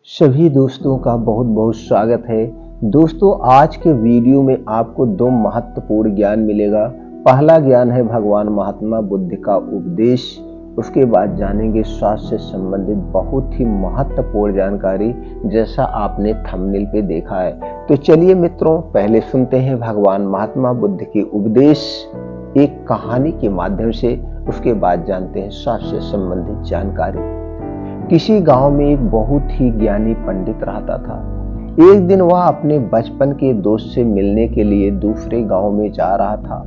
सभी दोस्तों का बहुत बहुत स्वागत है। दोस्तों, आज के वीडियो में आपको दो महत्वपूर्ण ज्ञान मिलेगा। पहला ज्ञान है भगवान महात्मा बुद्ध का उपदेश। उसके बाद जानेंगे स्वास्थ्य से संबंधित बहुत ही महत्वपूर्ण जानकारी, जैसा आपने थंबनेल पे देखा है। तो चलिए मित्रों, पहले सुनते हैं भगवान महात्मा बुद्ध के उपदेश एक कहानी के माध्यम से। उसके बाद जानते हैं स्वास्थ्य से संबंधित जानकारी। किसी गांव में एक बहुत ही ज्ञानी पंडित रहता था। एक दिन वह अपने बचपन के दोस्त से मिलने के लिए दूसरे गांव में जा रहा था।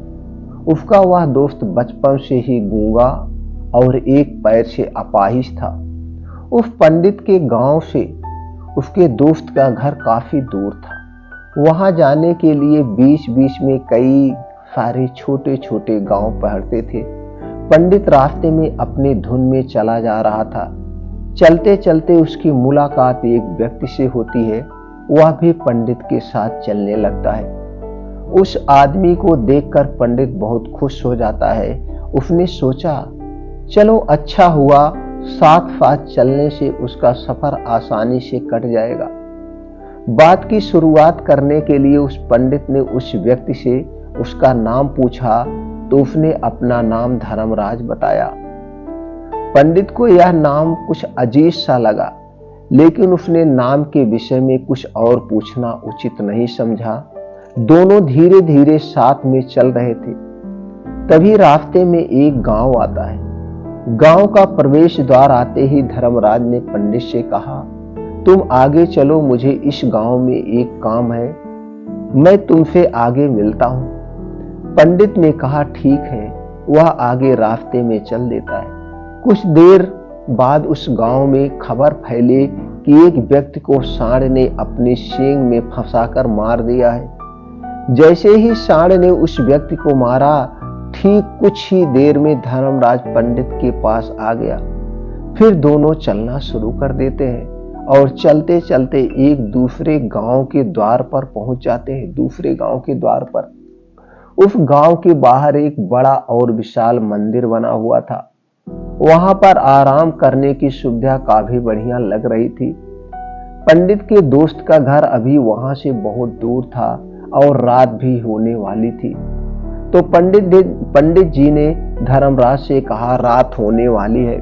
उसका वह दोस्त बचपन से ही गूंगा और एक पैर से अपाहिज था। उस पंडित के गांव से उसके दोस्त का घर काफी दूर था। वहां जाने के लिए बीच बीच में कई सारे छोटे छोटे गांव पड़ते थे। पंडित रास्ते में अपने धुन में चला जा रहा था। चलते चलते उसकी मुलाकात एक व्यक्ति से होती है। वह भी पंडित के साथ चलने लगता है। उस आदमी को देखकर पंडित बहुत खुश हो जाता है। उसने सोचा, चलो अच्छा हुआ, साथ साथ चलने से उसका सफर आसानी से कट जाएगा। बात की शुरुआत करने के लिए उस पंडित ने उस व्यक्ति से उसका नाम पूछा तो उसने अपना नाम धर्मराज बताया। पंडित को यह नाम कुछ अजीब सा लगा, लेकिन उसने नाम के विषय में कुछ और पूछना उचित नहीं समझा। दोनों धीरे धीरे साथ में चल रहे थे। तभी रास्ते में एक गांव आता है। गांव का प्रवेश द्वार आते ही धर्मराज ने पंडित से कहा, तुम आगे चलो, मुझे इस गांव में एक काम है, मैं तुमसे आगे मिलता हूं। पंडित ने कहा, ठीक है। वह आगे रास्ते में चल देता है। कुछ देर बाद उस गांव में खबर फैले कि एक व्यक्ति को सांड ने अपने सींग में फंसाकर मार दिया है। जैसे ही सांड ने उस व्यक्ति को मारा, ठीक कुछ ही देर में धर्मराज पंडित के पास आ गया। फिर दोनों चलना शुरू कर देते हैं और चलते चलते एक दूसरे गांव के द्वार पर पहुंच जाते हैं। दूसरे गांव के द्वार पर उस गांव के बाहर एक बड़ा और विशाल मंदिर बना हुआ था। वहां पर आराम करने की सुविधा काफी बढ़िया लग रही थी। पंडित के दोस्त का घर अभी वहां से बहुत दूर था और रात भी होने वाली थी। तो पंडित जी ने धर्मराज से कहा, रात होने वाली है,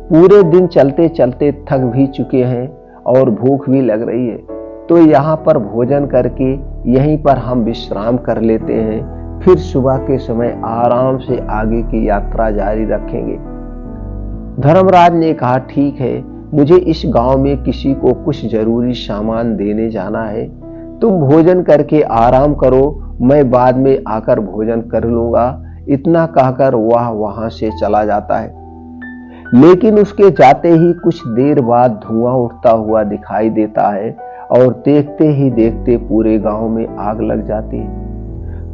पूरे दिन चलते चलते थक भी चुके हैं और भूख भी लग रही है, तो यहाँ पर भोजन करके यहीं पर हम विश्राम कर लेते हैं, फिर सुबह के समय आराम से आगे की यात्रा जारी रखेंगे। धर्मराज ने कहा, ठीक है, मुझे इस गांव में किसी को कुछ जरूरी सामान देने जाना है, तुम भोजन करके आराम करो, मैं बाद में आकर भोजन कर लूंगा। इतना कहकर वह वहां से चला जाता है। लेकिन उसके जाते ही कुछ देर बाद धुआं उठता हुआ दिखाई देता है और देखते ही देखते पूरे गांव में आग लग जाती है।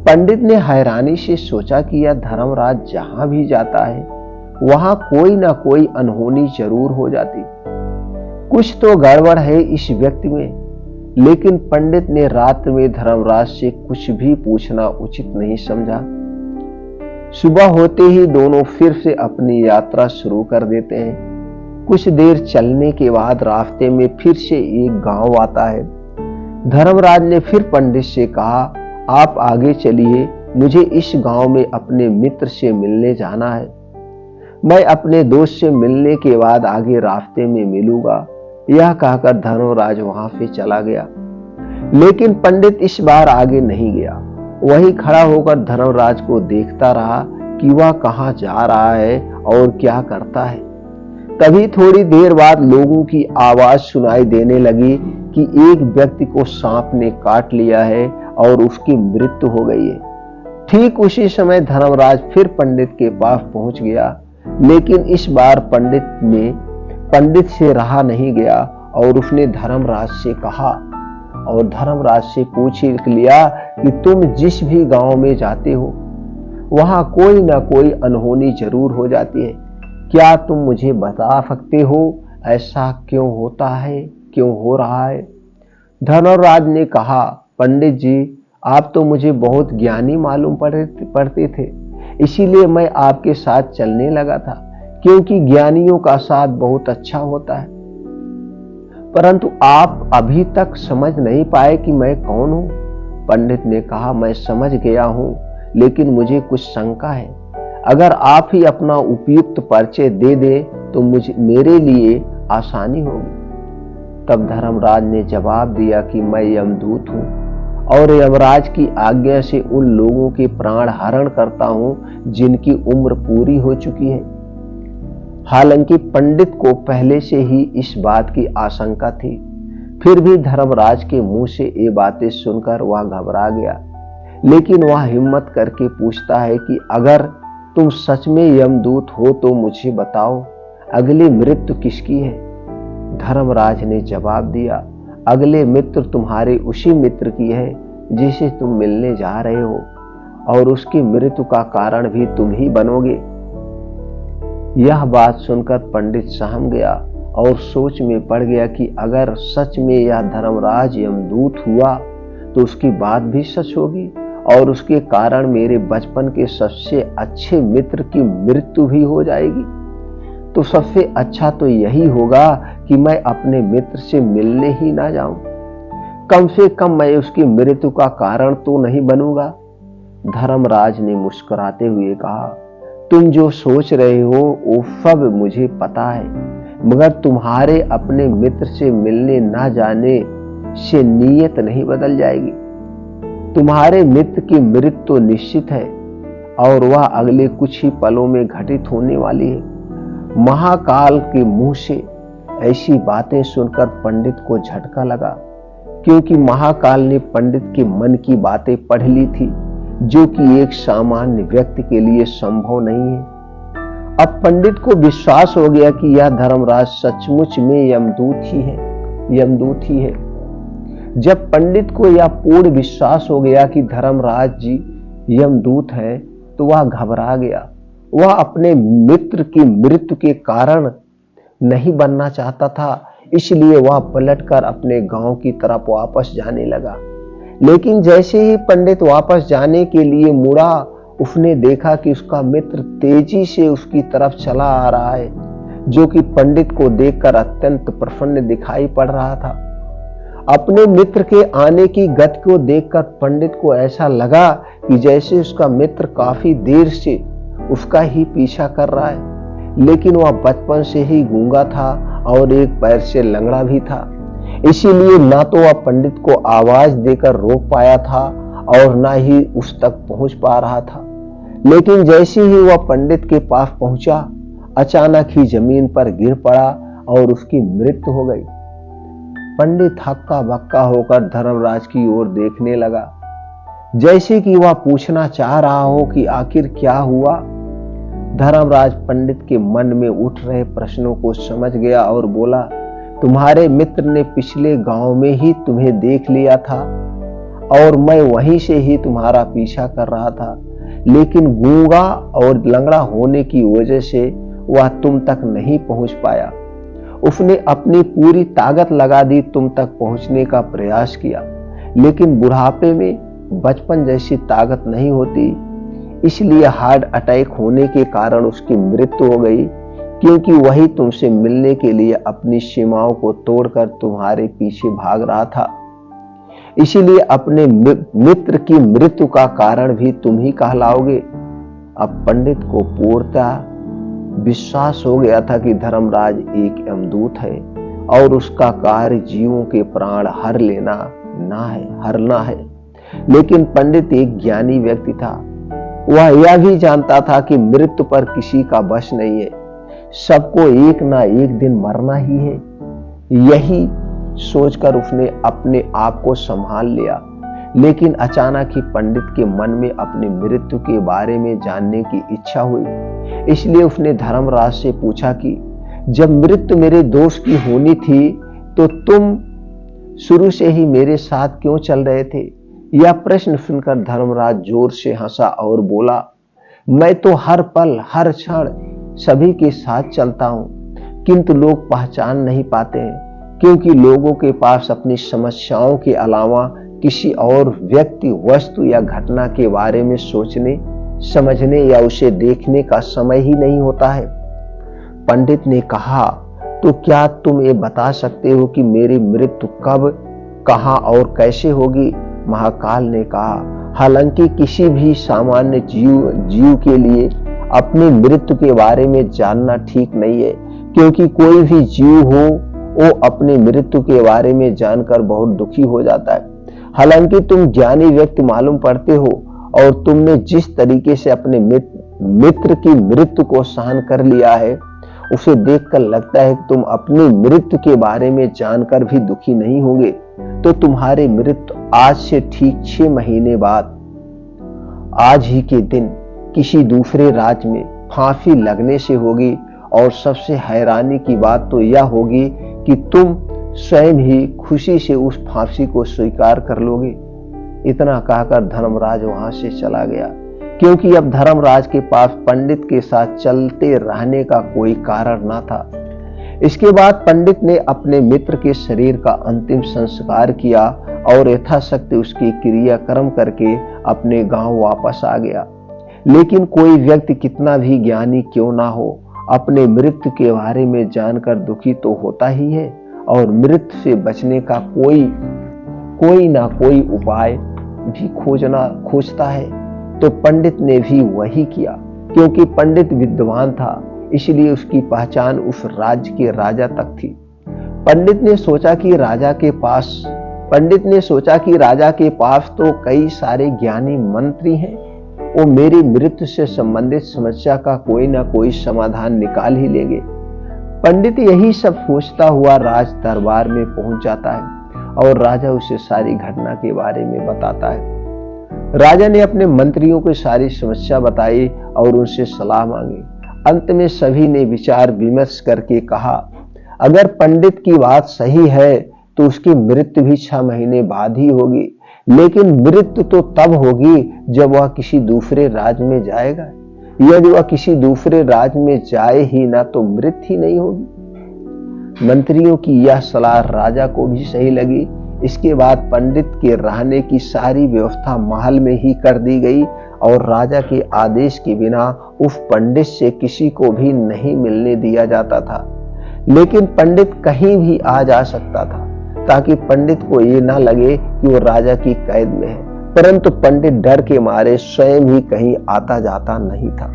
पंडित ने हैरानी से सोचा कि यह धर्मराज जहां भी जाता है वहां कोई ना कोई अनहोनी जरूर हो जाती, कुछ तो गड़बड़ है इस व्यक्ति में। लेकिन पंडित ने रात में धर्मराज से कुछ भी पूछना उचित नहीं समझा। सुबह होते ही दोनों फिर से अपनी यात्रा शुरू कर देते हैं। कुछ देर चलने के बाद रास्ते में फिर से एक गांव आता है। धर्मराज ने फिर पंडित से कहा, आप आगे चलिए, मुझे इस गांव में अपने मित्र से मिलने जाना है, मैं अपने दोस्त से मिलने के बाद आगे रास्ते में मिलूंगा। यह कहकर धर्मराज वहां से चला गया। लेकिन पंडित इस बार आगे नहीं गया। वही खड़ा होकर धर्मराज को देखता रहा कि वह कहां जा रहा है और क्या करता है। तभी थोड़ी देर बाद लोगों की आवाज सुनाई देने लगी कि एक व्यक्ति को सांप ने काट लिया है और उसकी मृत्यु हो गई है। ठीक उसी समय धर्मराज फिर पंडित के पास पहुंच गया, लेकिन इस बार पंडित से रहा नहीं गया और उसने धर्मराज से कहा और धर्मराज से पूछ लिया कि तुम जिस भी गांव में जाते हो वहां कोई ना कोई अनहोनी जरूर हो जाती है, क्या तुम मुझे बता सकते हो ऐसा क्यों होता है, क्यों हो रहा है? धर्मराज ने कहा, पंडित जी, आप तो मुझे बहुत ज्ञानी मालूम पड़ते थे, इसीलिए मैं आपके साथ चलने लगा था, क्योंकि ज्ञानियों का साथ बहुत अच्छा होता है। परंतु आप अभी तक समझ नहीं पाए कि मैं कौन हूं। पंडित ने कहा, मैं समझ गया हूं, लेकिन मुझे कुछ शंका है। अगर आप ही अपना उपयुक्त परिचय दे दे तो मेरे लिए आसानी होगी। तब धर्मराज ने जवाब दिया कि मैं यमदूत हूं और यमराज की आज्ञा से उन लोगों के प्राण हरण करता हूं जिनकी उम्र पूरी हो चुकी है। हालांकि पंडित को पहले से ही इस बात की आशंका थी, फिर भी धर्मराज के मुंह से ये बातें सुनकर वह घबरा गया। लेकिन वह हिम्मत करके पूछता है कि अगर तुम सच में यमदूत हो तो मुझे बताओ, अगली मृत्यु किसकी है? धर्मराज ने जवाब दिया, अगले मित्र तुम्हारे उसी मित्र की है जिसे तुम मिलने जा रहे हो, और उसकी मृत्यु का कारण भी तुम ही बनोगे। यह बात सुनकर पंडित सहम गया और सोच में पड़ गया कि अगर सच में यह धर्मराज यमदूत हुआ तो उसकी बात भी सच होगी और उसके कारण मेरे बचपन के सबसे अच्छे मित्र की मृत्यु भी हो जाएगी। तो सबसे अच्छा तो यही होगा कि मैं अपने मित्र से मिलने ही ना जाऊं। कम से कम मैं उसकी मृत्यु का कारण तो नहीं बनूंगा। धर्मराज ने मुस्कुराते हुए कहा, तुम जो सोच रहे हो वो सब मुझे पता है, मगर तुम्हारे अपने मित्र से मिलने ना जाने से नीयत नहीं बदल जाएगी। तुम्हारे मित्र की मृत्यु तो निश्चित है और वह अगले कुछ ही पलों में घटित होने वाली है। महाकाल के मुंह से ऐसी बातें सुनकर पंडित को झटका लगा, क्योंकि महाकाल ने पंडित के मन की बातें पढ़ ली थी, जो कि एक सामान्य व्यक्ति के लिए संभव नहीं है। अब पंडित को विश्वास हो गया कि यह धर्मराज सचमुच में यमदूत ही है। जब पंडित को यह पूर्ण विश्वास हो गया कि धर्मराज जी यमदूत है, तो वह घबरा गया। वह अपने मित्र की मृत्यु के कारण नहीं बनना चाहता था, इसलिए वह पलटकर अपने गांव की तरफ वापस जाने लगा। लेकिन जैसे ही पंडित वापस जाने के लिए मुड़ा, उसने देखा कि उसका मित्र तेजी से उसकी तरफ चला आ रहा है, जो कि पंडित को देखकर अत्यंत प्रसन्न दिखाई पड़ रहा था। अपने मित्र के आने की गति को देखकर पंडित को ऐसा लगा कि जैसे उसका मित्र काफी देर से उसका ही पीछा कर रहा है। लेकिन वह बचपन से ही गूंगा था और एक पैर से लंगड़ा भी था, इसीलिए ना तो वह पंडित को आवाज देकर रोक पाया था और ना ही उस तक पहुंच पा रहा था। लेकिन जैसे ही वह पंडित के पास पहुंचा, अचानक ही जमीन पर गिर पड़ा और उसकी मृत्यु हो गई। पंडित हक्का बक्का होकर धर्मराज की ओर देखने लगा, जैसे कि वह पूछना चाह रहा हो कि आखिर क्या हुआ। धर्मराज पंडित के मन में उठ रहे प्रश्नों को समझ गया और बोला, तुम्हारे मित्र ने पिछले गांव में ही तुम्हें देख लिया था और मैं वहीं से ही तुम्हारा पीछा कर रहा था, लेकिन गूंगा और लंगड़ा होने की वजह से वह तुम तक नहीं पहुंच पाया। उसने अपनी पूरी ताकत लगा दी, तुम तक पहुंचने का प्रयास किया, लेकिन बुढ़ापे में बचपन जैसी ताकत नहीं होती, इसलिए हार्ट अटैक होने के कारण उसकी मृत्यु हो गई, क्योंकि वही तुमसे मिलने के लिए अपनी सीमाओं को तोड़कर तुम्हारे पीछे भाग रहा था। इसीलिए अपने मित्र की मृत्यु का कारण भी तुम ही कहलाओगे। अब पंडित को पूर्णतः विश्वास हो गया था कि धर्मराज एक यमदूत है और उसका कार्य जीवों के प्राण हरना है। लेकिन पंडित एक ज्ञानी व्यक्ति था। वह यह भी जानता था कि मृत्यु पर किसी का वश नहीं है, सबको एक ना एक दिन मरना ही है। यही सोचकर उसने अपने आप को संभाल लिया। लेकिन अचानक ही पंडित के मन में अपनी मृत्यु के बारे में जानने की इच्छा हुई, इसलिए उसने धर्मराज से पूछा कि जब मृत्यु मेरे दोस्त की होनी थी तो तुम शुरू से ही मेरे साथ क्यों चल रहे थे? यह प्रश्न सुनकर धर्मराज जोर से हंसा और बोला, मैं तो हर पल हर क्षण सभी के साथ चलता हूं, किंतु लोग पहचान नहीं पाते हैं, क्योंकि लोगों के पास अपनी समस्याओं के अलावा किसी और व्यक्ति, वस्तु या घटना के बारे में सोचने, समझने या उसे देखने का समय ही नहीं होता है। पंडित ने कहा, तो क्या तुम ये बता सकते हो कि मेरी मृत्यु कब, कहां और कैसे होगी? महाकाल ने कहा, हालांकि किसी भी सामान्य जीव के लिए अपनी मृत्यु के बारे में जानना ठीक नहीं है, क्योंकि कोई भी जीव हो वो अपनी मृत्यु के बारे में जानकर बहुत दुखी हो जाता है। हालांकि तुम ज्ञानी व्यक्ति मालूम पड़ते हो और तुमने जिस तरीके से अपने मित्र की मृत्यु को सहन कर लिया है, उसे देखकर लगता है कि तुम अपनी मृत्यु के बारे में जानकर भी दुखी नहीं होंगे। तो तुम्हारी मृत्यु आज से ठीक 6 महीने बाद आज ही के दिन किसी दूसरे राज्य में फांसी लगने से होगी। और सबसे हैरानी की बात तो यह होगी कि तुम स्वयं ही खुशी से उस फांसी को स्वीकार कर लोगे। इतना कहकर धर्मराज वहां से चला गया, क्योंकि अब धर्मराज के पास पंडित के साथ चलते रहने का कोई कारण न था। इसके बाद पंडित ने अपने मित्र के शरीर का अंतिम संस्कार किया और यथाशक्ति उसकी क्रियाक्रम करके अपने गांव वापस आ गया। लेकिन कोई व्यक्ति कितना भी ज्ञानी क्यों ना हो, अपने मृत्यु के बारे में जानकर दुखी तो होता ही है और मृत्यु से बचने का कोई ना कोई उपाय भी खोजता है। तो पंडित ने भी वही किया, क्योंकि पंडित विद्वान था, इसलिए उसकी पहचान उस राज्य के राजा तक थी। पंडित ने सोचा कि राजा के पास तो कई सारे ज्ञानी मंत्री हैं, वो मेरी मृत्यु से संबंधित समस्या का कोई ना कोई समाधान निकाल ही लेंगे। पंडित यही सब सोचता हुआ राज दरबार में पहुंच जाता है और राजा उसे सारी घटना के बारे में बताता है। राजा ने अपने मंत्रियों को सारी समस्या बताई और उनसे सलाह मांगी। अंत में सभी ने विचार विमर्श करके कहा, अगर पंडित की बात सही है तो उसकी मृत्यु भी 6 महीने बाद ही होगी, लेकिन मृत्यु तो तब होगी जब वह किसी दूसरे राज्य में जाएगा। यदि वह किसी दूसरे राज्य में जाए ही ना तो मृत्यु ही नहीं होगी। मंत्रियों की यह सलाह राजा को भी सही लगी। इसके बाद पंडित के रहने की सारी व्यवस्था महल में ही कर दी गई और राजा के आदेश के बिना उस पंडित से किसी को भी नहीं मिलने दिया जाता था। लेकिन पंडित कहीं भी आ जा सकता था, ताकि पंडित को ये ना लगे कि वो राजा की कैद में है। परंतु पंडित डर के मारे स्वयं ही कहीं आता जाता नहीं था।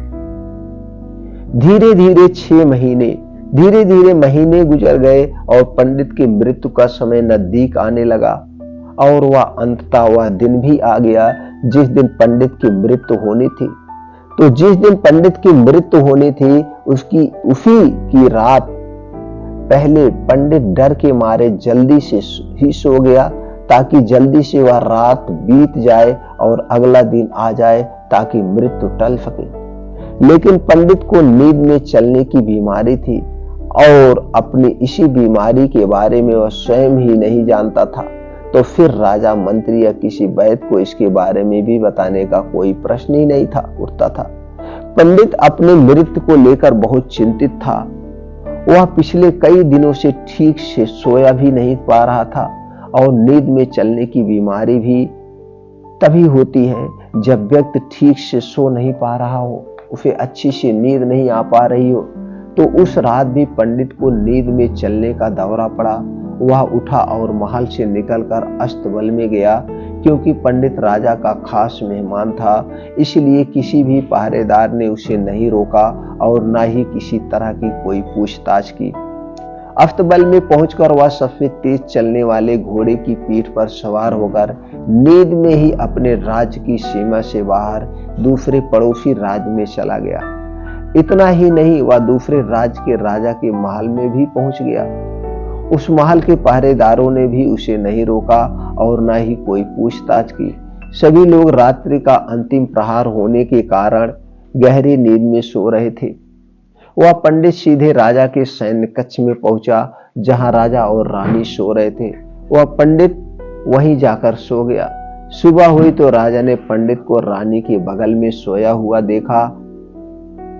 धीरे धीरे महीने गुजर गए और पंडित की मृत्यु का समय नजदीक आने लगा और वह अंततः वह दिन भी आ गया जिस दिन पंडित की मृत्यु होनी थी। तो जिस दिन पंडित की मृत्यु होनी थी उसी की रात पहले पंडित डर के मारे जल्दी से ही सो गया, ताकि जल्दी से वह रात बीत जाए और अगला दिन आ जाए ताकि मृत्यु टल सके। लेकिन पंडित को नींद में चलने की बीमारी थी और अपनी इसी बीमारी के बारे में वह स्वयं ही नहीं जानता था। तो फिर राजा, मंत्री या किसी वैद्य को इसके बारे में भी बताने का कोई प्रश्न ही नहीं था उठता था। पंडित अपने मृत्यु को लेकर बहुत चिंतित था। वह पिछले कई दिनों से ठीक से सोया भी नहीं पा रहा था और नींद में चलने की बीमारी भी तभी होती है जब व्यक्ति ठीक से सो नहीं पा रहा हो, उसे अच्छी से नींद नहीं आ पा रही हो। तो उस रात भी पंडित को नींद में चलने का दौरा पड़ा। वह उठा और महल से निकलकर अस्तबल में गया, क्योंकि पंडित राजा का खास मेहमान था, इसलिए किसी भी पहरेदार ने उसे नहीं रोका और न ही किसी तरह की कोई पूछताछ की। अस्तबल में पहुंचकर वह सबसे तेज चलने वाले घोड़े की पीठ पर सवार होकर नींद में ही अपने राज्य की सीमा से बाहर दूसरे पड़ोसी राज्य में चला गया। इतना ही नहीं, वह दूसरे राज्य के राजा के महल में भी पहुंच गया। उस महल के पहरेदारों ने भी उसे नहीं रोका और न ही कोई पूछताछ की। सभी लोग रात्रि का अंतिम प्रहार होने के कारण गहरी नींद में सो रहे थे। वह पंडित सीधे राजा के सैन्य कक्ष में पहुंचा, जहां राजा और रानी सो रहे थे। वह पंडित वहीं जाकर सो गया। सुबह हुई तो राजा ने पंडित को रानी के बगल में सोया हुआ देखा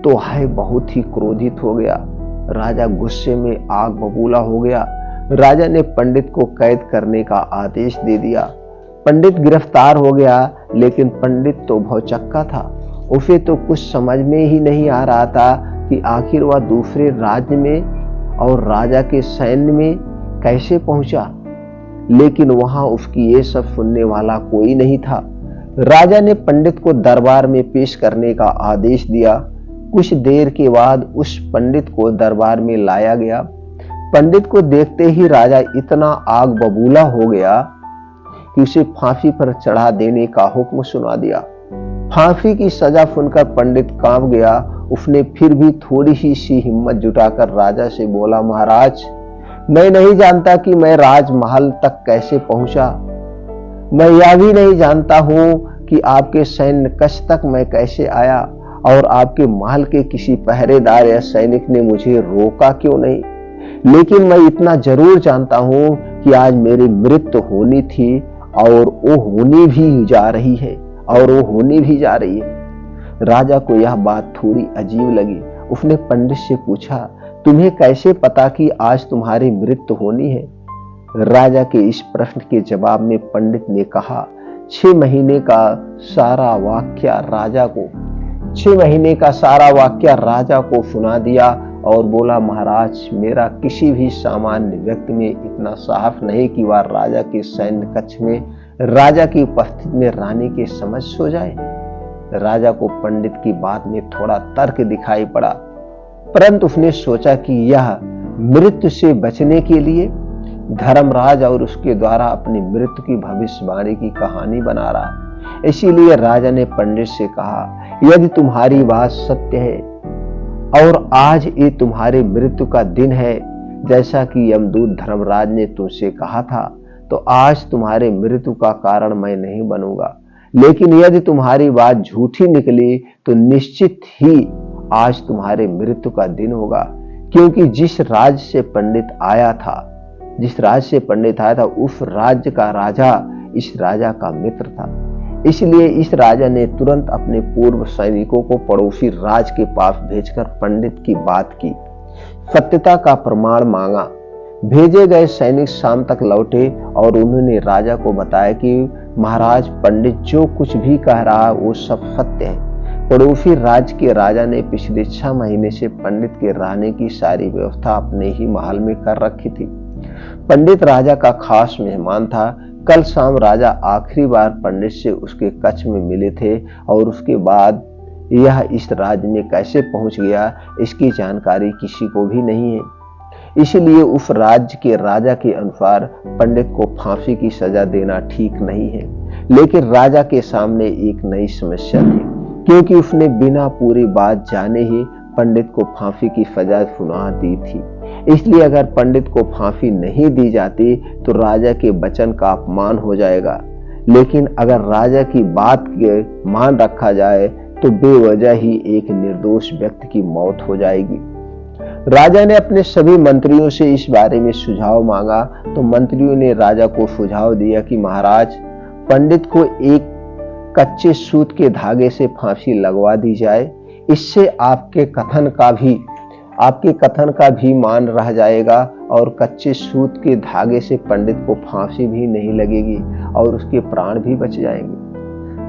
तो बहुत ही क्रोधित हो गया। राजा गुस्से में आग बबूला हो गया। राजा ने पंडित को कैद करने का आदेश दे दिया। पंडित गिरफ्तार हो गया, लेकिन पंडित तो भौचक्का था। उसे तो कुछ समझ में ही नहीं आ रहा था कि आखिर वह दूसरे राज्य में और राजा के सैन्य में कैसे पहुंचा। लेकिन वहां उसकी ये सब सुनने वाला कोई नहीं था। राजा ने पंडित को दरबार में पेश करने का आदेश दिया। कुछ देर के बाद उस पंडित को दरबार में लाया गया। पंडित को देखते ही राजा इतना आग बबूला हो गया कि उसे फांसी पर चढ़ा देने का हुक्म सुना दिया। फांसी की सजा सुनकर पंडित कांप गया। उसने फिर भी थोड़ी ही सी हिम्मत जुटाकर राजा से बोला, महाराज, मैं नहीं जानता कि मैं राजमहल तक कैसे पहुंचा। मैं यह भी नहीं जानता हूं कि आपके सैन्य कक्ष तक मैं कैसे आया और आपके महल के किसी पहरेदार या सैनिक ने मुझे रोका क्यों नहीं। लेकिन मैं इतना जरूर जानता हूं कि आज मेरी मृत्यु होनी थी और वो होनी भी जा रही है। राजा को यह बात थोड़ी अजीब लगी। उसने पंडित से पूछा, तुम्हें कैसे पता कि आज तुम्हारी मृत्यु होनी है। राजा के इस प्रश्न के जवाब में पंडित ने कहा 6 महीने का सारा वाक्य राजा को सुना दिया और बोला, महाराज, मेरा किसी भी सामान्य व्यक्ति में इतना साहस नहीं कि वह राजा के सैन्य कक्ष में राजा की उपस्थिति में रानी के समक्ष सो जाए। राजा को पंडित की बात में थोड़ा तर्क दिखाई पड़ा, परंतु उसने सोचा कि यह मृत्यु से बचने के लिए धर्मराज और उसके द्वारा अपनी मृत्यु की भविष्यवाणी की कहानी बना रहा है। इसीलिए राजा ने पंडित से कहा, यदि तुम्हारी बात सत्य है और आज ये तुम्हारी मृत्यु का दिन है, जैसा कि यमदूत धर्मराज ने तुमसे कहा था, तो आज तुम्हारे मृत्यु का कारण मैं नहीं बनूंगा। लेकिन यदि तुम्हारी बात झूठी निकली तो निश्चित ही आज तुम्हारे मृत्यु का दिन होगा, क्योंकि जिस राज्य से पंडित आया था उस राज्य का राजा इस राजा का मित्र था। इसलिए इस राजा ने तुरंत अपने पूर्व सैनिकों को पड़ोसी राज के पास भेजकर पंडित की बात की सत्यता का प्रमाण मांगा। भेजे गए सैनिक शाम तक लौटे और उन्होंने राजा को बताया कि महाराज, पंडित जो कुछ भी कह रहा है वो सब सत्य है। पड़ोसी राज्य के राजा ने पिछले 6 महीने से पंडित के रहने की सारी व्यवस्था अपने ही महल में कर रखी थी। पंडित राजा का खास मेहमान था। कल शाम राजा आखिरी बार पंडित से उसके कक्ष में मिले थे और उसके बाद यह इस राज्य में कैसे पहुंच गया, इसकी जानकारी किसी को भी नहीं है। इसलिए उस राज्य के राजा के अनुसार पंडित को फांसी की सजा देना ठीक नहीं है। लेकिन राजा के सामने एक नई समस्या थी, क्योंकि उसने बिना पूरी बात जाने ही पंडित को फांसी की सजा सुना दी थी। इसलिए अगर पंडित को फांसी नहीं दी जाती तो राजा के वचन का अपमान हो जाएगा। लेकिन अगर राजा की बात के मान रखा जाए तो बेवजह ही एक निर्दोष व्यक्ति की मौत हो जाएगी। राजा ने अपने सभी मंत्रियों से इस बारे में सुझाव मांगा तो मंत्रियों ने राजा को सुझाव दिया कि महाराज, पंडित को एक कच्चे सूत के धागे से फांसी लगवा दी जाए। इससे आपके कथन का भी मान रह जाएगा और कच्चे सूत के धागे से पंडित को फांसी भी नहीं लगेगी और उसके प्राण भी बच जाएंगे।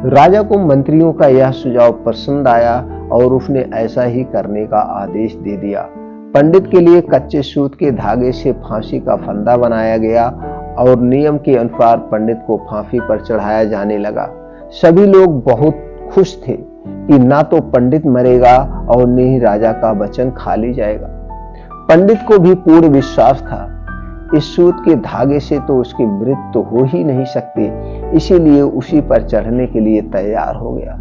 राजा को मंत्रियों का यह सुझाव पसंद आया और उसने ऐसा ही करने का आदेश दे दिया। पंडित के लिए कच्चे सूत के धागे से फांसी का फंदा बनाया गया और नियम के अनुसार पंडित को फांसी पर चढ़ाया जाने लगा। सभी लोग बहुत खुश थे कि ना तो पंडित मरेगा और न ही राजा का वचन खाली जाएगा। पंडित को भी पूर्ण विश्वास था इस सूत के धागे से तो उसकी मृत्यु हो ही नहीं सकती। इसीलिए उसी पर चढ़ने के लिए तैयार हो गया।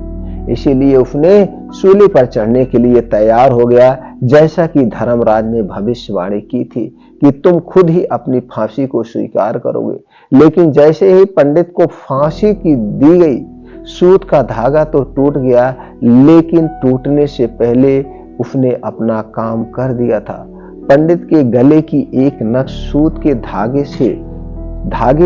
इसीलिए उसने सूली पर चढ़ने के लिए तैयार हो गया, जैसा कि धर्मराज ने भविष्यवाणी की थी कि तुम खुद ही अपनी फांसी को स्वीकार करोगे। लेकिन जैसे ही पंडित को फांसी की दी गई, सूत का धागा तो टूट गया, लेकिन टूटने से पहले उसने अपना काम कर दिया था। पंडित के गले की एक नस सूत के धागे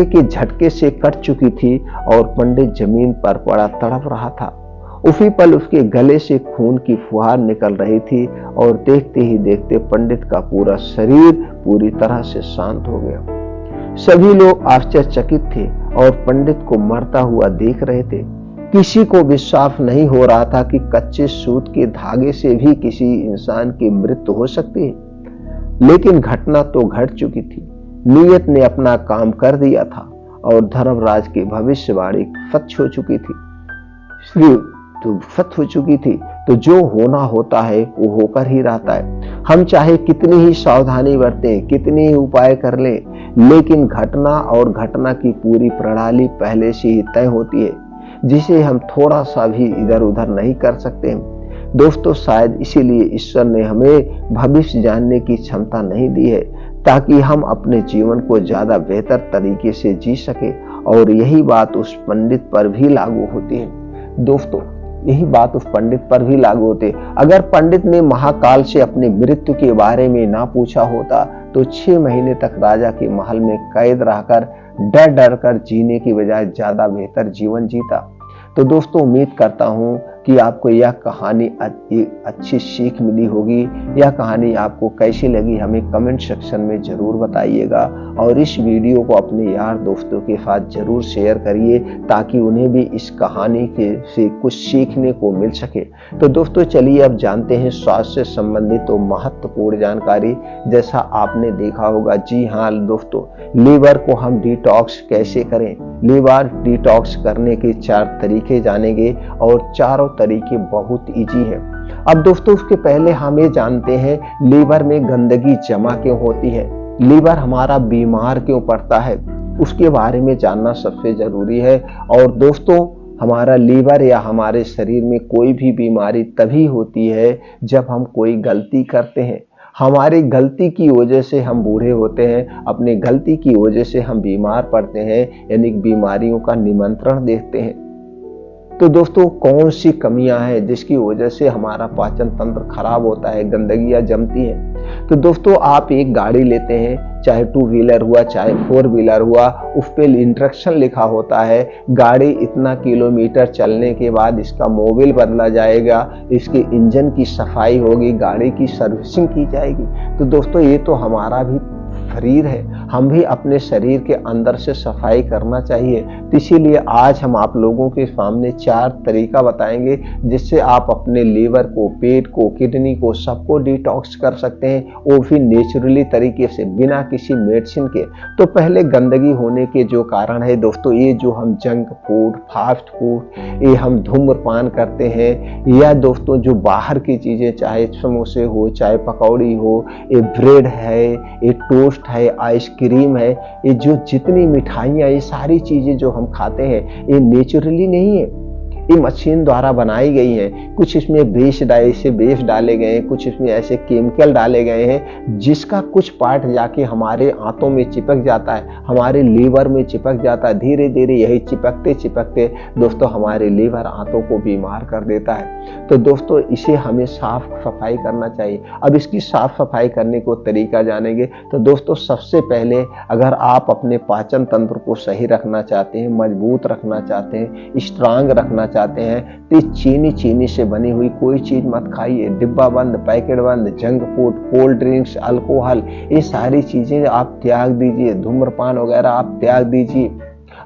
के झटके से कट चुकी थी और पंडित जमीन पर पड़ा तड़प रहा था। उसी पल उसके गले से खून की फुहार निकल रही थी और देखते ही देखते पंडित का पूरा शरीर पूरी तरह से शांत हो गया। सभी लोग आश्चर्यचकित थे और पंडित को मरता हुआ देख रहे थे। किसी को विश्वास नहीं हो रहा था कि कच्चे सूत के धागे से भी किसी इंसान की मृत्यु हो सकती है। लेकिन घटना तो घट चुकी थी। नीयत ने अपना काम कर दिया था और धर्मराज की भविष्यवाणी सच हो चुकी थी। श्री तो सच हो चुकी थी। तो जो होना होता है वो होकर ही रहता है। हम चाहे कितनी ही सावधानी बरतें, कितनी ही उपाय कर लें, लेकिन घटना और घटना की पूरी प्रणाली पहले से ही तय होती है, जिसे हम थोड़ा सा भी इधर उधर नहीं कर सकते। दोस्तों, शायद इसीलिए ईश्वर ने हमें भविष्य जानने की क्षमता नहीं दी है, ताकि हम अपने जीवन को ज्यादा बेहतर तरीके से जी सके। और यही बात उस पंडित पर भी लागू होती है। दोस्तों, यही बात उस पंडित पर भी लागू होती है। अगर पंडित ने महाकाल से अपनी मृत्यु के बारे में ना पूछा होता तो 6 महीने तक राजा के महल में कैद रहकर डर डर कर जीने की बजाय ज्यादा बेहतर जीवन जीता। तो दोस्तों, उम्मीद करता हूं कि आपको यह कहानी अच्छी सीख मिली होगी। यह कहानी आपको कैसी लगी हमें कमेंट सेक्शन में जरूर बताइएगा, और इस वीडियो को अपने यार दोस्तों के साथ जरूर शेयर करिए, ताकि उन्हें भी इस कहानी से कुछ सीखने को मिल सके। तो दोस्तों, चलिए अब जानते हैं स्वास्थ्य से संबंधित तो महत्वपूर्ण जानकारी। जैसा आपने देखा होगा, जी हाँ दोस्तों, लीवर को हम डिटॉक्स कैसे करें। लीवर डिटॉक्स करने के 4 तरीके जानेंगे, और चारों तरीके बहुत इजी है। अब दोस्तों, उसके पहले हम ये जानते हैं लीवर में गंदगी जमा क्यों होती है, लीवर हमारा बीमार क्यों पड़ता है, उसके बारे में जानना सबसे जरूरी है। और दोस्तों, हमारा लीवर या हमारे शरीर में कोई भी बीमारी तभी होती है जब हम कोई गलती करते हैं। हमारी गलती की वजह से हम बूढ़े होते हैं, अपनी गलती की वजह से हम बीमार पड़ते हैं, यानी बीमारियों का निमंत्रण देते हैं। तो दोस्तों, कौन सी कमियां हैं जिसकी वजह से हमारा पाचन तंत्र खराब होता है, गंदगियां जमती हैं। तो दोस्तों, आप एक गाड़ी लेते हैं, चाहे 2 व्हीलर हुआ चाहे 4 व्हीलर हुआ, उस पे इंस्ट्रक्शन लिखा होता है गाड़ी इतना किलोमीटर चलने के बाद इसका मोबिल बदला जाएगा, इसके इंजन की सफाई होगी, गाड़ी की सर्विसिंग की जाएगी। तो दोस्तों, ये तो हमारा भी शरीर है, हम भी अपने शरीर के अंदर से सफाई करना चाहिए। तो इसीलिए आज हम आप लोगों के सामने 4 तरीका बताएंगे जिससे आप अपने लीवर को, पेट को, किडनी को, सबको डिटॉक्स कर सकते हैं, वो भी नेचुरली तरीके से, बिना किसी मेडिसिन के। तो पहले गंदगी होने के जो कारण है दोस्तों, ये जो हम जंक फूड, फास्ट फूड, ये हम धूम्रपान करते हैं, या दोस्तों जो बाहर की चीजें, चाहे समोसे हो, चाहे पकौड़ी हो, ये ब्रेड है, ये टोस्ट है, आइसक्रीम है, ये जो जितनी मिठाइयाँ, ये सारी चीजें जो हम खाते हैं, ये नेचुरली नहीं है, ये मशीन द्वारा बनाई गई हैं। कुछ इसमें बेस डाले गए हैं, कुछ इसमें ऐसे केमिकल डाले गए हैं जिसका कुछ पार्ट जाके हमारे आंतों में चिपक जाता है, हमारे लीवर में चिपक जाता है। धीरे धीरे यही चिपकते चिपकते दोस्तों हमारे लीवर आंतों को बीमार कर देता है। तो दोस्तों, इसे हमें साफ सफाई करना चाहिए। अब इसकी साफ सफाई करने को तरीका जानेंगे। तो दोस्तों, सबसे पहले अगर आप अपने पाचन तंत्र को सही रखना चाहते हैं, मजबूत रखना चाहते हैं, स्ट्रांग रखना चाहते हैं, तो चीनी से बनी हुई कोई चीज मत खाइए। डिब्बा बंद, पैकेट बंद, junk food, cold drinks, alcohol, ये सारी चीजें आप त्याग दीजिए। धूम्रपान वगैरह आप त्याग दीजिए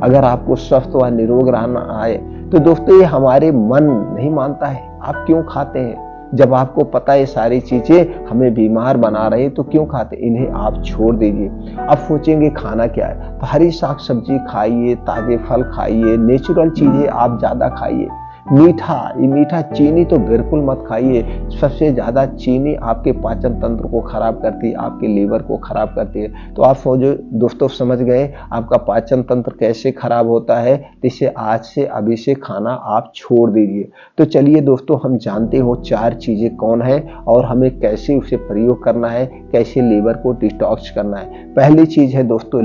अगर आपको स्वस्थ व निरोग रहना है। तो दोस्तों, ये हमारे मन नहीं मानता है, आप क्यों खाते हैं? जब आपको पता है सारी चीजें हमें बीमार बना रही, तो क्यों खाते? इन्हें आप छोड़ दीजिए। अब सोचेंगे खाना क्या है, तो हरी साग सब्जी खाइए, ताजे फल खाइए, नेचुरल चीजें आप ज्यादा खाइए। मीठा चीनी तो बिल्कुल मत खाइए। सबसे ज्यादा चीनी आपके पाचन तंत्र को खराब करती है, आपके लीवर को खराब करती है। तो आप दोस्तों समझ गए आपका पाचन तंत्र कैसे खराब होता है। इसे आज से अभी से खाना आप छोड़ दीजिए। तो चलिए दोस्तों, हम जानते हो 4 चीजें कौन है और हमें कैसे उसे प्रयोग करना है, कैसे लीवर को डिटॉक्स करना है। पहली चीज है दोस्तों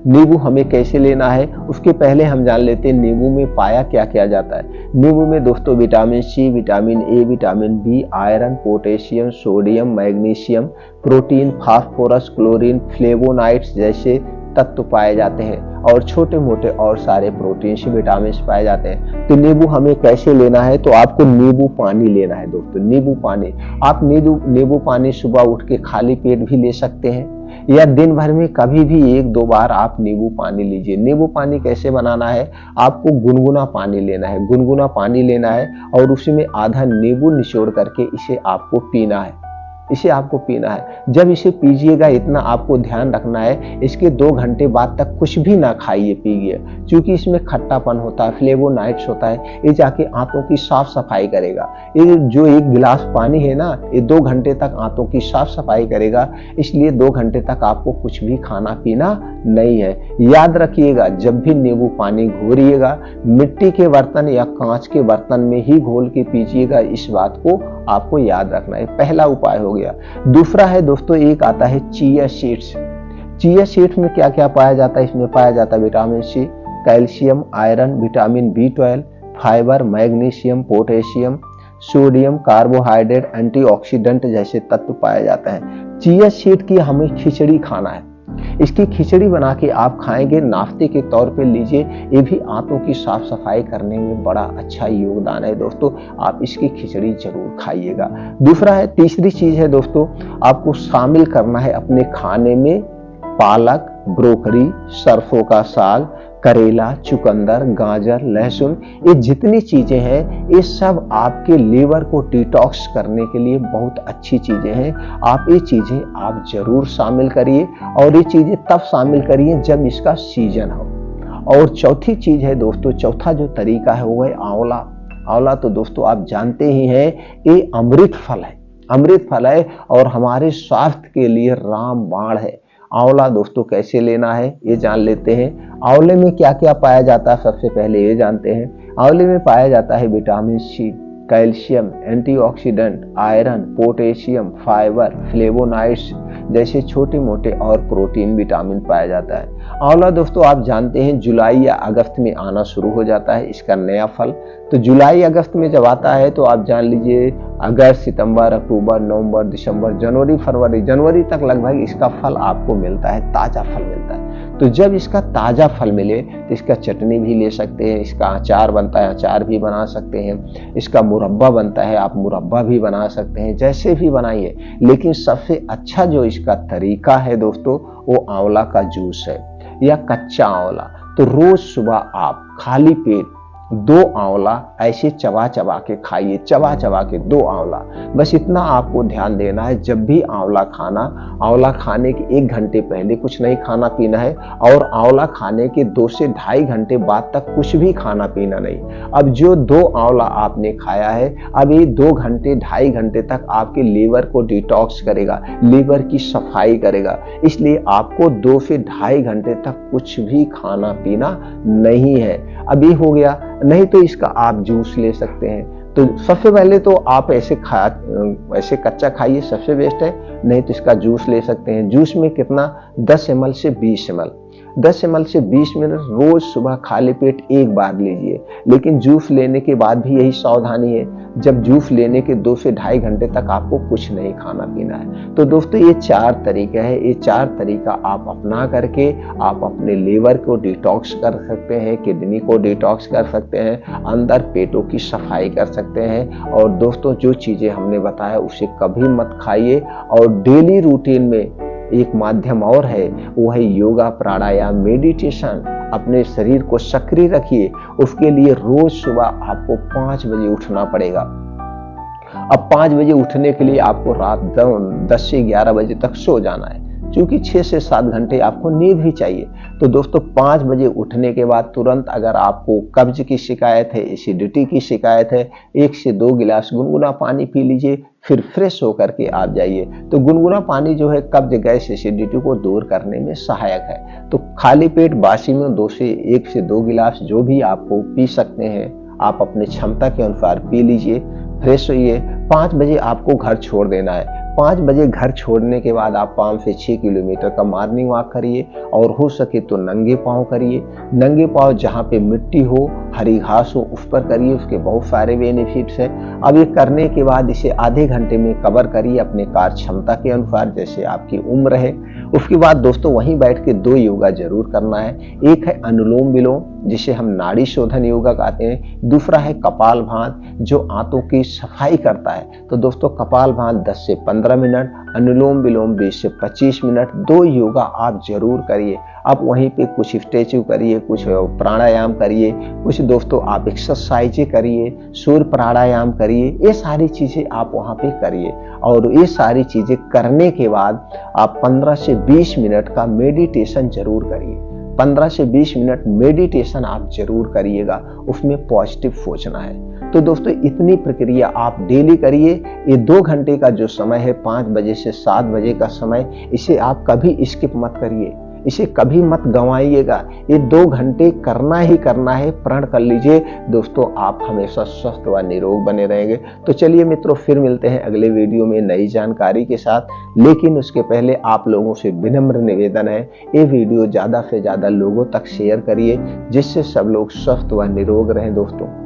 नींबू हमें कैसे लेना है, उसके पहले हम जान लेते हैं नींबू में पाया क्या किया जाता है। नींबू में दोस्तों vitamin C, vitamin A, vitamin B, iron, potassium, sodium, magnesium, protein, phosphorus, chlorine, flavonoids जैसे तत्व पाए जाते हैं, और छोटे मोटे और सारे प्रोटीन से विटामिन पाए जाते हैं। तो नींबू हमें कैसे लेना है, तो आपको नींबू पानी लेना है दोस्तों। नींबू पानी आप नींबू पानी सुबह उठ के खाली पेट भी ले सकते हैं, या दिन भर में कभी भी 1-2 बार आप नींबू पानी लीजिए। नींबू पानी कैसे बनाना है, आपको गुनगुना पानी लेना है, और उसी में आधा नींबू निचोड़ करके इसे आपको पीना है। इसे आपको पीना है। जब इसे पीजिएगा इतना आपको ध्यान रखना है, इसके 2 घंटे बाद तक कुछ भी ना खाइए पीजिए, क्योंकि इसमें खट्टापन होता है, फ्लेवोनाइड्स होता है, ये जाके आंतों की साफ सफाई करेगा। ये जो 1 गिलास पानी है ना, ये 2 घंटे तक आंतों की साफ सफाई करेगा, इसलिए 2 घंटे तक आपको कुछ भी खाना पीना नहीं है। याद रखिएगा, जब भी नींबू पानी घोरिएगा मिट्टी के बर्तन या कांच के बर्तन में ही घोल के पीजिएगा, इस बात को आपको याद रखना है। पहला उपाय हो गया। दूसरा है दोस्तों, एक आता है चिया सीड्स। चिया सीड्स में क्या क्या पाया जाता है? इसमें पाया जाता है vitamin C, calcium, iron, vitamin B12, fibre, magnesium, potassium, sodium, carbohydrate, antioxidant जैसे तत्व पाया जाता है। चिया सीड की हमें खिचड़ी खाना है। इसकी खिचड़ी बना के आप खाएंगे, नाश्ते के तौर पे लीजिए। ये भी आंतों की साफ सफाई करने में बड़ा अच्छा योगदान है दोस्तों, आप इसकी खिचड़ी जरूर खाइएगा। दूसरा है, तीसरी चीज है दोस्तों, आपको शामिल करना है अपने खाने में पालक, ब्रोकली, सरसों का साग, करेला, चुकंदर, गाजर, लहसुन, ये जितनी चीजें हैं ये सब आपके लीवर को डिटॉक्स करने के लिए बहुत अच्छी चीजें हैं। आप ये चीजें आप जरूर शामिल करिए, और ये चीजें तब शामिल करिए जब इसका सीजन हो। और चौथी चीज है दोस्तों, चौथा जो तरीका है वो है आंवला। आंवला तो दोस्तों आप जानते ही हैं, ये अमृत फल है, अमृत फल है और हमारे स्वास्थ्य के लिए रामबाण है। आंवला दोस्तों कैसे लेना है ये जान लेते हैं। आंवले में क्या क्या पाया जाता है सबसे पहले ये जानते हैं। आंवले में पाया जाता है vitamin C, calcium, antioxidant, iron, potassium, fibre, flavonoids जैसे छोटे मोटे और प्रोटीन विटामिन पाया जाता है। आंवला दोस्तों आप जानते हैं जुलाई या अगस्त में आना शुरू हो जाता है इसका नया फल। तो जुलाई अगस्त में जब आता है तो आप जान लीजिए अगस्त, सितंबर, अक्टूबर, नवंबर, दिसंबर, जनवरी तक लगभग इसका फल आपको मिलता है, ताजा फल मिलता है। तो जब इसका ताजा फल मिले तो इसका चटनी भी ले सकते हैं, इसका अचार बनता है, अचार भी बना सकते हैं, इसका मुरब्बा बनता है, आप मुरब्बा भी बना सकते हैं, जैसे भी बनाइए। लेकिन सबसे अच्छा जो इसका तरीका है दोस्तों वो आंवला का जूस है या कच्चा आंवला। तो रोज सुबह आप खाली पेट 2 आंवला ऐसे चबा चबा के खाइए, चबा चबा के 2 आंवला। बस इतना आपको ध्यान देना है, जब भी आंवला खाने के 1 घंटे पहले कुछ नहीं खाना पीना है, और आंवला खाने के 2 से ढाई घंटे बाद तक कुछ भी खाना पीना नहीं। अब जो 2 आंवला आपने खाया है, अब ये 2 घंटे ढाई घंटे तक आपके लीवर को डिटॉक्स करेगा, लीवर की सफाई करेगा। इसलिए आपको 2 से ढाई घंटे तक कुछ भी खाना पीना नहीं है। अभी हो गया, नहीं तो इसका आप जूस ले सकते हैं। तो सबसे पहले तो आप ऐसे कच्चा खाइए, सबसे बेस्ट है। नहीं तो इसका जूस ले सकते हैं। जूस में कितना, 10 ml से 20 ml, 10 ml से 20 ml रोज सुबह खाली पेट 1 बार लीजिए। लेकिन जूस लेने के बाद भी यही सावधानी है, जब जूस लेने के 2 से ढाई घंटे तक आपको कुछ नहीं खाना पीना है। तो दोस्तों ये 4 तरीके हैं, ये 4 तरीका आप अपना करके आप अपने लीवर को डिटॉक्स कर सकते हैं, किडनी को डिटॉक्स कर सकते हैं, अंदर पेटों की सफाई कर सकते हैं। और दोस्तों जो चीजें हमने बताया उसे कभी मत खाइए। और डेली रूटीन में एक माध्यम और है, वो है योगा, प्राणायाम, मेडिटेशन। अपने शरीर को सक्रिय रखिए। उसके लिए रोज सुबह आपको 5 बजे उठना पड़ेगा। अब 5 बजे उठने के लिए आपको रात 10 से 11 बजे तक सो जाना है, क्योंकि 6 से 7 घंटे आपको नींद भी चाहिए। तो दोस्तों 5 बजे उठने के बाद तुरंत अगर आपको कब्ज की शिकायत है, एसिडिटी की शिकायत है, 1 से 2 गिलास गुनगुना पानी पी लीजिए, फिर फ्रेश होकर के आप जाइए। तो गुनगुना पानी जो है कब्ज, गैस, एसिडिटी को दूर करने में सहायक है। तो खाली पेट बासी में 1 से 2 गिलास जो भी आपको पी सकते हैं, आप अपने क्षमता के अनुसार पी लीजिए, फ्रेश होइए। 5 बजे आपको घर छोड़ देना है। 5 बजे घर छोड़ने के बाद आप 5 से 6 किलोमीटर का मॉर्निंग वॉक करिए, और हो सके तो नंगे पांव करिए। नंगे पांव जहाँ पे मिट्टी हो, हरी घास हो, उस पर करिए, उसके बहुत सारे बेनिफिट्स हैं। अब ये करने के बाद इसे आधे घंटे में कवर करिए अपने कार्य क्षमता के अनुसार, जैसे आपकी उम्र है। उसके बाद दोस्तों वहीं बैठ के 2 योगा जरूर करना है। एक है अनुलोम विलोम, जिसे हम नाड़ी शोधन योगा कहते हैं। दूसरा है कपालभाति जो आंतों की सफाई करता है। तो दोस्तों कपालभाति 10 से 15 मिनट, अनुलोम विलोम 20 से 25 मिनट, 2 योगा आप जरूर करिए। आप वहीं पे कुछ स्ट्रेचिंग करिए, कुछ प्राणायाम करिए, कुछ दोस्तों आप एक्सरसाइजें करिए, सूर्य प्राणायाम करिए, ये सारी चीजें आप वहां पे करिए। और ये सारी चीजें करने के बाद आप 15 से 20 मिनट का मेडिटेशन जरूर करिए। 15 से 20 मिनट मेडिटेशन आप जरूर करिएगा, उसमें पॉजिटिव सोचना है। तो दोस्तों इतनी प्रक्रिया आप डेली करिए। ये 2 घंटे का जो समय है, 5 बजे से 7 बजे का समय, इसे आप कभी स्किप मत करिए, इसे कभी मत गंवाइएगा। ये 2 घंटे करना ही करना है, प्रण कर लीजिए दोस्तों, आप हमेशा स्वस्थ व निरोग बने रहेंगे। तो चलिए मित्रों, फिर मिलते हैं अगले वीडियो में नई जानकारी के साथ। लेकिन उसके पहले आप लोगों से विनम्र निवेदन है, ये वीडियो ज्यादा से ज्यादा लोगों तक शेयर करिए, जिससे सब लोग स्वस्थ व निरोग रहें दोस्तों।